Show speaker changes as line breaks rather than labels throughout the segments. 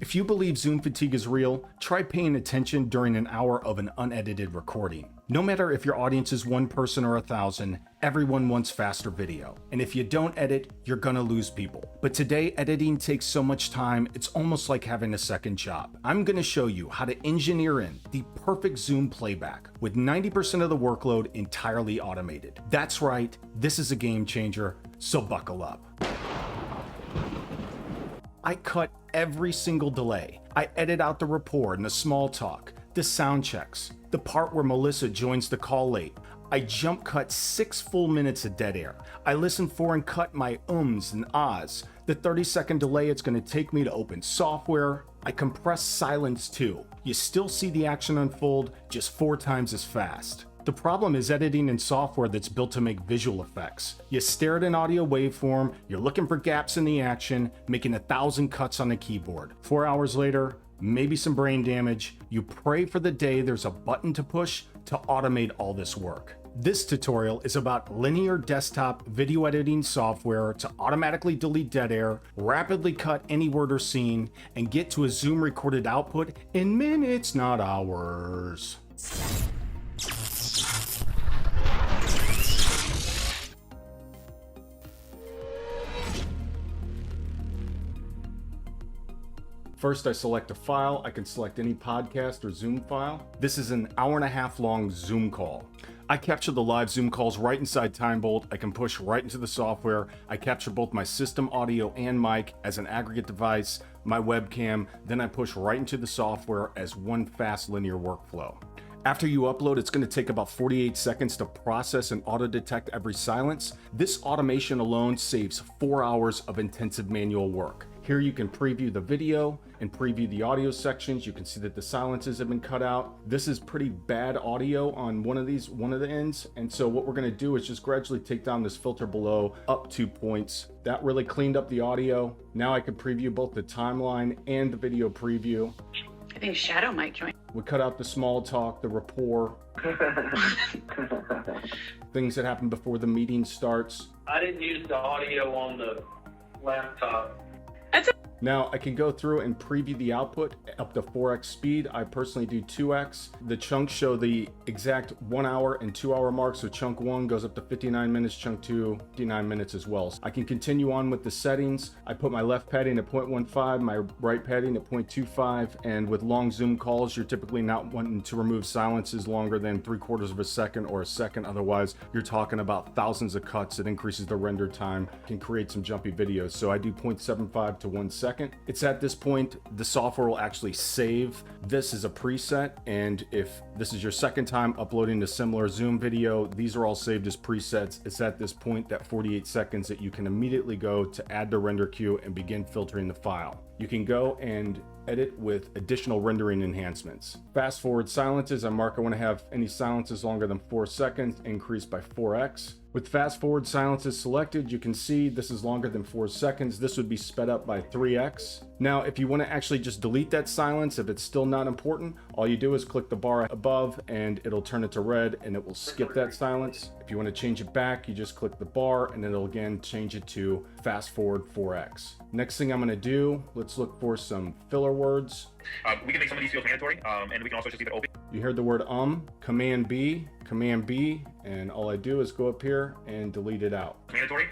If you believe Zoom fatigue is real, try paying attention during an hour of an unedited recording. No matter if your audience is 1 person or 1,000, everyone wants faster video. And if you don't edit, you're gonna lose people. But today, editing takes so much time, it's almost like having a second job. I'm gonna show you how to engineer in the perfect Zoom playback with 90% of the workload entirely automated. That's right, this is a game changer, so buckle up. I cut every single delay. I edit out the rapport and the small talk, the sound checks, the part where Melissa joins the call late. I jump cut 6 full minutes of dead air. I listen for and cut my ums and ahs, the 30-second delay it's gonna take me to open software. I compress silence too. You still see the action unfold, just 4 times as fast. The problem is editing in software that's built to make visual effects. You stare at an audio waveform, you're looking for gaps in the action, making 1,000 cuts on the keyboard. 4 hours later, maybe some brain damage, you pray for the day there's a button to push to automate all this work. This tutorial is about linear desktop video editing software to automatically delete dead air, rapidly cut any word or scene, and get to a Zoom recorded output in minutes, not hours. First, I select a file. I can select any podcast or Zoom file. This is an 1.5 hour long Zoom call. I capture the live Zoom calls right inside TimeBolt. I can push right into the software. I capture both my system audio and mic as an aggregate device, my webcam, then I push right into the software as one fast linear workflow. After you upload, it's going to take about 48 seconds to process and auto-detect every silence. This automation alone saves 4 hours of intensive manual work. Here you can preview the video and preview the audio sections. You can see that the silences have been cut out. This is pretty bad audio on one of the ends. And so what we're going to do is just gradually take down this filter below up 2 points. That really cleaned up the audio. Now I can preview both the timeline and the video preview.
I think Shadow might join.
We cut out the small talk, the rapport, things that happen before the meeting starts.
I didn't use the audio on the laptop.
Now I can go through and preview the output up to 4x speed. I personally do 2x. The chunks show the exact 1 hour and 2 hour mark. So chunk 1 goes up to 59 minutes, chunk 2, 59 minutes as well. So I can continue on with the settings. I put my left padding at 0.15, my right padding at 0.25. And with long Zoom calls, you're typically not wanting to remove silences longer than 3/4 of a second or a second. Otherwise, you're talking about thousands of cuts. It increases the render time, can create some jumpy videos. So I do 0.75 to 1 second. It's at this point the software will actually save this as a preset, and if this is your second time uploading a similar Zoom video, these are all saved as presets. It's at this point, that 48 seconds, that you can immediately go to add the render queue and begin filtering the file. You can go and edit with additional rendering enhancements. Fast forward silences, I mark I want to have any silences longer than 4 seconds, increased by 4x. With fast forward silences selected, you can see this is longer than 4 seconds. This would be sped up by 3x. Now, if you want to actually just delete that silence, if it's still not important, all you do is click the bar above and it'll turn it to red and it will skip that silence. If you want to change it back, you just click the bar and it'll again change it to fast forward 4x. Next thing I'm going to do, let's look for some filler words.
We can make some of these fields mandatory, and we can also just leave it open.
You heard the word Command B, and all I do is go up here and delete it out.
Mandatory,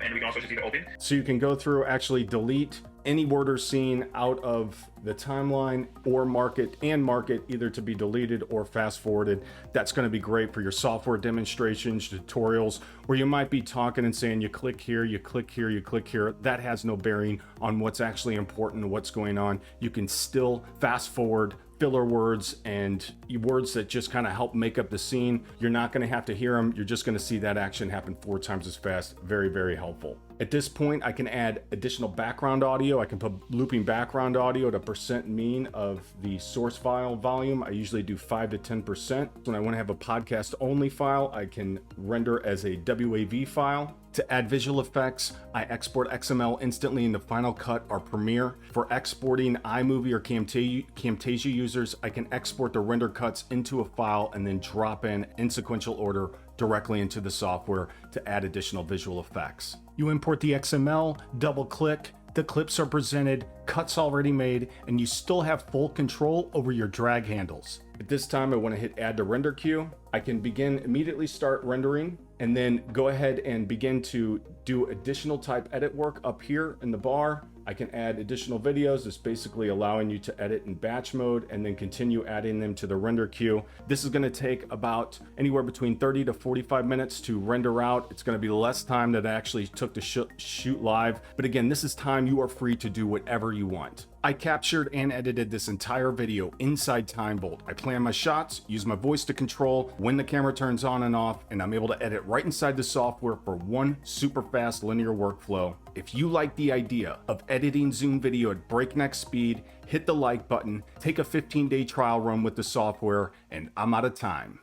and we can also just leave it open.
So you can go through, actually delete any word or scene out of the timeline, or mark it either to be deleted or fast forwarded. That's going to be great for your software demonstrations, tutorials, where you might be talking and saying you click here, you click here, you click here. That has no bearing on what's actually important and what's going on. You can still fast forward filler words and words that just kind of help make up the scene. You're not going to have to hear them. You're just going to see that action happen 4 times as fast. Very, very helpful. At this point, I can add additional background audio. I can put looping background audio to percent mean of the source file volume. I usually do 5 to 10%. When I want to have a podcast only file, I can render as a WAV file. To add visual effects, I export XML instantly into Final Cut or Premiere. For exporting iMovie or Camtasia users, I can export the render cuts into a file and then drop in sequential order directly into the software to add additional visual effects. You import the XML, double click, The clips are presented, cuts already made, and you still have full control over your drag handles. At this time, I want to hit add to render queue. I can immediately start rendering, and then go ahead and begin to do additional type edit work up here in the bar. I can add additional videos. It's basically allowing you to edit in batch mode and then continue adding them to the render queue. This is going to take about anywhere between 30 to 45 minutes to render out. It's going to be less time that I actually took to shoot live. But again, this is time you are free to do whatever you want. I captured and edited this entire video inside Time Vault. I plan my shots, use my voice to control when the camera turns on and off, and I'm able to edit right inside the software for one super fast linear workflow. If you like the idea of editing Zoom video at breakneck speed, hit the like button, take a 15-day trial run with the software, and I'm out of time.